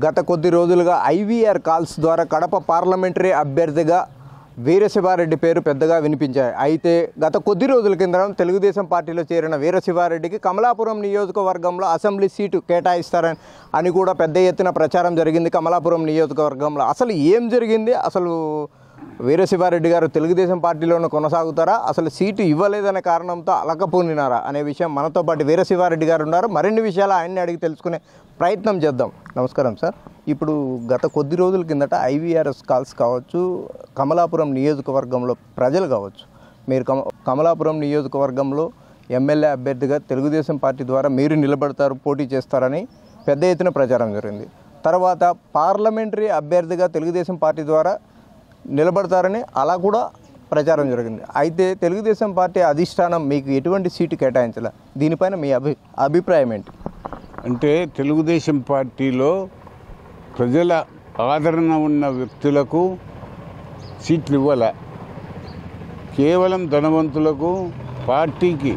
గత కొద్ది రోజులుగా ఐవీఆర్ కాల్స్ ద్వారా కడప పార్లమెంటరీ అభ్యర్థిగా వీరశివారెడ్డి పేరు పెద్దగా వినిపించాయి. అయితే గత కొద్ది రోజుల కింద తెలుగుదేశం పార్టీలో చేరిన వీరశివారెడ్డికి కమలాపురం నియోజకవర్గంలో అసెంబ్లీ సీటు కేటాయిస్తారని కూడా పెద్ద ఎత్తున ప్రచారం జరిగింది. కమలాపురం నియోజకవర్గంలో అసలు ఏం జరిగింది? అసలు వీరశివారెడ్డి గారు తెలుగుదేశం పార్టీలోనే కొనసాగుతారా? అసలు సీటు ఇవ్వలేదనే కారణంతో అలకపోనినారా అనే విషయం మనతో పాటు వీరశివారెడ్డి గారు ఉన్నారు. మరిన్ని విషయాలు ఆయన్ని అడిగి తెలుసుకునే ప్రయత్నం చేద్దాం. నమస్కారం సార్. ఇప్పుడు గత కొద్ది రోజుల కిందట ఐవీఆర్ఎస్ కాల్స్ కావచ్చు, కమలాపురం నియోజకవర్గంలో ప్రజలు కావచ్చు, మీరు కమలాపురం నియోజకవర్గంలో ఎమ్మెల్యే అభ్యర్థిగా తెలుగుదేశం పార్టీ ద్వారా మీరు నిలబడతారు, పోటీ చేస్తారని పెద్ద ఎత్తున ప్రచారం జరిగింది. తర్వాత పార్లమెంటరీ అభ్యర్థిగా తెలుగుదేశం పార్టీ ద్వారా నిలబడతారని అలా కూడా ప్రచారం జరిగింది. అయితే తెలుగుదేశం పార్టీ అధిష్టానం మీకు ఎటువంటి సీటు కేటాయించాల, దీనిపైన మీ అభిప్రాయం ఏంటి? అంటే తెలుగుదేశం పార్టీలో ప్రజల ఆదరణ ఉన్న వ్యక్తులకు సీట్లు ఇవ్వాల, కేవలం ధనవంతులకు, పార్టీకి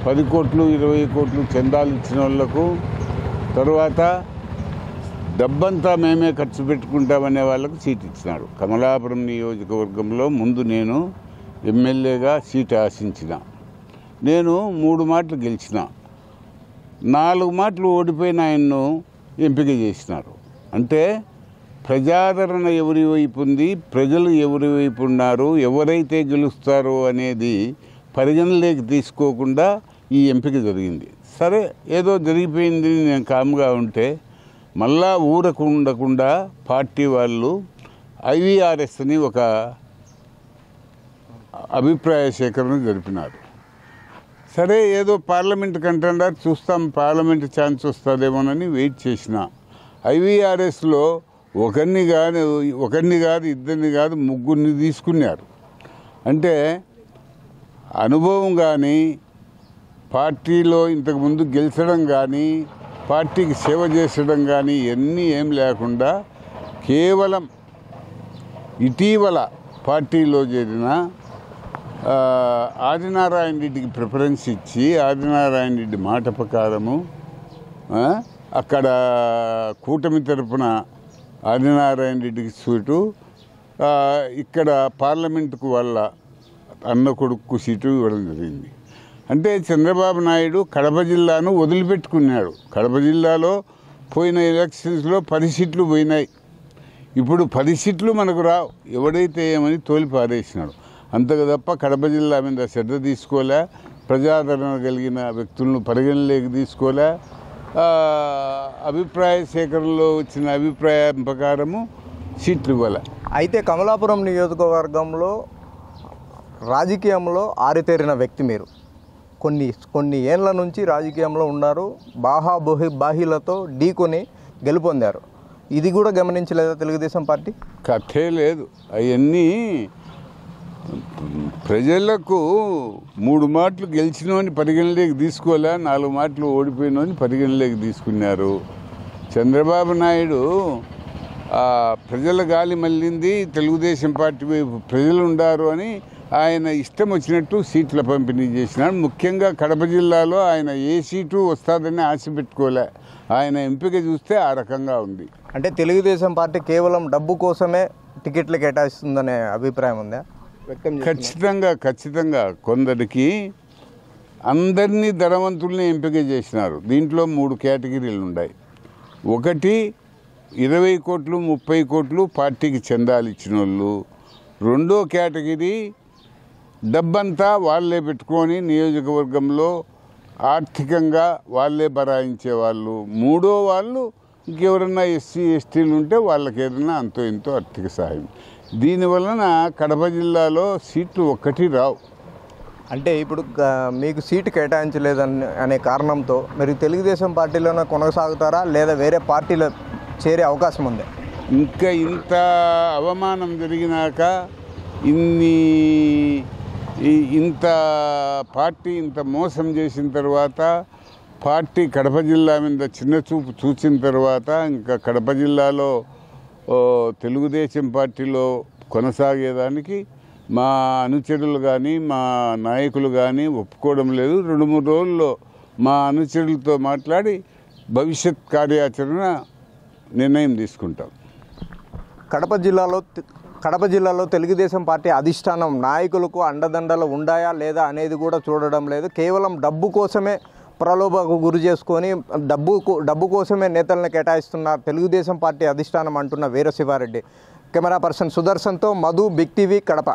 10 కోట్లు 20 కోట్లు చందాలు ఇచ్చిన వాళ్లకు, తర్వాత డబ్బంతా మేమే ఖర్చు పెట్టుకుంటామనే వాళ్ళకు సీట్ ఇచ్చినాడు. కమలాపురం నియోజకవర్గంలో ముందు నేను ఎమ్మెల్యేగా సీటు ఆశించిన, నేను 3 మాటలు గెలిచిన, 4 మాటలు ఓడిపోయిన ఆయన్ను ఎంపిక చేసినారు. అంటే ప్రజాదరణ ఎవరి వైపు ఉంది, ప్రజలు ఎవరి వైపు ఉన్నారు, ఎవరైతే గెలుస్తారో అనేది పరిగణలోకి తీసుకోకుండా ఈ ఎంపిక జరిగింది. సరే, ఏదో జరిగిపోయింది, నేను కామ్గా ఉంటే మళ్ళా ఊరకు ఉండకుండా పార్టీ వాళ్ళు ఐవీఆర్ఎస్ని ఒక అభిప్రాయ సేకరణ జరిపినారు. సరే, ఏదో పార్లమెంట్ కంటెండర్ చూస్తాం, పార్లమెంట్ ఛాన్స్ వస్తుందేమోనని వెయిట్ చేసిన. ఐవీఆర్ఎస్లో ఒకరిని కాదు ఇద్దరిని కాదు 3 తీసుకున్నారు. అంటే అనుభవం కానీ, పార్టీలో ఇంతకుముందు గెలిచడం కానీ, పార్టీకి సేవ చేసడం కానీ ఇవన్నీ ఏం లేకుండా కేవలం ఇటీవల పార్టీలో చేరిన ఆదినారాయణ రెడ్డికి ప్రిఫరెన్స్ ఇచ్చి, ఆదినారాయణ రెడ్డి మాట ప్రకారము అక్కడ కూటమి తరపున ఆదినారాయణ రెడ్డికి సీటు, ఇక్కడ పార్లమెంటుకు వాళ్ళ అన్న కొడుకు సీటు ఇవ్వడం జరిగింది. అంటే చంద్రబాబు నాయుడు కడప జిల్లాను వదిలిపెట్టుకున్నాడు. కడప జిల్లాలో పోయిన ఎలక్షన్స్లో 10 సీట్లు పోయినాయి. ఇప్పుడు 10 సీట్లు మనకు రావు, ఎవడైతే ఏమని తోలి పారేసినాడు. అంతకు తప్ప కడప జిల్లా మీద శ్రద్ధ తీసుకోలే, ప్రజాదరణ కలిగిన వ్యక్తులను పరిగణలోకి తీసుకోలే. అభిప్రాయ సేకరణలో వచ్చిన అభిప్రాయం ప్రకారము సీట్లు ఇవ్వాలి. అయితే కమలాపురం నియోజకవర్గంలో రాజకీయంలో ఆరితేరిన వ్యక్తి మీరు. కొన్ని ఏళ్ల నుంచి రాజకీయంలో ఉన్నారు, బాహీలతో ఢీకొని గెలుపొందారు. ఇది కూడా గమనించలేదా తెలుగుదేశం పార్టీ? కథే లేదు. అవన్నీ ప్రజలకు 3 మాటలు గెలిచినోని పరిగణలోకి తీసుకోలే, 4 మాటలు ఓడిపోయినోని పరిగణలోకి తీసుకున్నారు. చంద్రబాబు నాయుడు ప్రజల గాలి మళ్ళింది, తెలుగుదేశం పార్టీ వైపు ప్రజలు ఉండారు అని ఆయన ఇష్టం వచ్చినట్టు సీట్ల పంపిణీ చేసినాడు. ముఖ్యంగా కడప జిల్లాలో ఆయన ఏ సీటు వస్తుందని ఆశ పెట్టుకోలే. ఆయన ఎంపిక చూస్తే ఆ రకంగా ఉంది. అంటే తెలుగుదేశం పార్టీ కేవలం డబ్బు కోసమే టికెట్లు కేటాయిస్తుందనే అభిప్రాయం ఉందా? ఖచ్చితంగా కొందరికి అందరినీ ధనవంతుల్ని ఎంపిక చేసినారు. దీంట్లో 3 కేటగిరీలు ఉన్నాయి. ఒకటి 20 కోట్లు 30 కోట్లు పార్టీకి చందాలు ఇచ్చిన వాళ్ళు. రెండో కేటగిరీ డబ్బంతా వాళ్ళే పెట్టుకొని నియోజకవర్గంలో ఆర్థికంగా వాళ్ళే బరాయించే వాళ్ళు. మూడో వాళ్ళు ఇంకెవరన్నా ఎస్సీ ఎస్టీలు ఉంటే వాళ్ళకి ఏదైనా అంతో ఇంతో ఆర్థిక సహాయం. దీనివలన కడప జిల్లాలో సీట్లు ఒక్కటి రావు. అంటే ఇప్పుడు మీకు సీటు కేటాయించలేదని అనే కారణంతో మీరు తెలుగుదేశం పార్టీలోనే కొనసాగుతారా, లేదా వేరే పార్టీలో చేరే అవకాశం ఉంది? ఇంకా ఇంత అవమానం జరిగినాక, ఇంత పార్టీ ఇంత మోసం చేసిన తర్వాత, పార్టీ కడప జిల్లా మీద చిన్న చూపు చూసిన తర్వాత ఇంకా కడప జిల్లాలో తెలుగుదేశం పార్టీలో కొనసాగేదానికి మా అనుచరులు కానీ మా నాయకులు కానీ ఒప్పుకోవడం లేదు. 2-3 రోజుల్లో మా అనుచరులతో మాట్లాడి భవిష్యత్ కార్యాచరణ నిర్ణయం తీసుకుంటాం. కడప జిల్లాలో తెలుగుదేశం పార్టీ అధిష్టానం నాయకులకు అండదండలు ఉండాయా లేదా అనేది కూడా చూడడం లేదు. కేవలం డబ్బు కోసమే ప్రలోభకు గురి చేసుకొని డబ్బు కోసమే నేతలను కేటాయిస్తున్న తెలుగుదేశం పార్టీ అధిష్టానం అంటున్న వీరశివారెడ్డి. కెమెరా పర్సన్ సుదర్శన్తో మధు, బిగ్ టీవీ, కడప.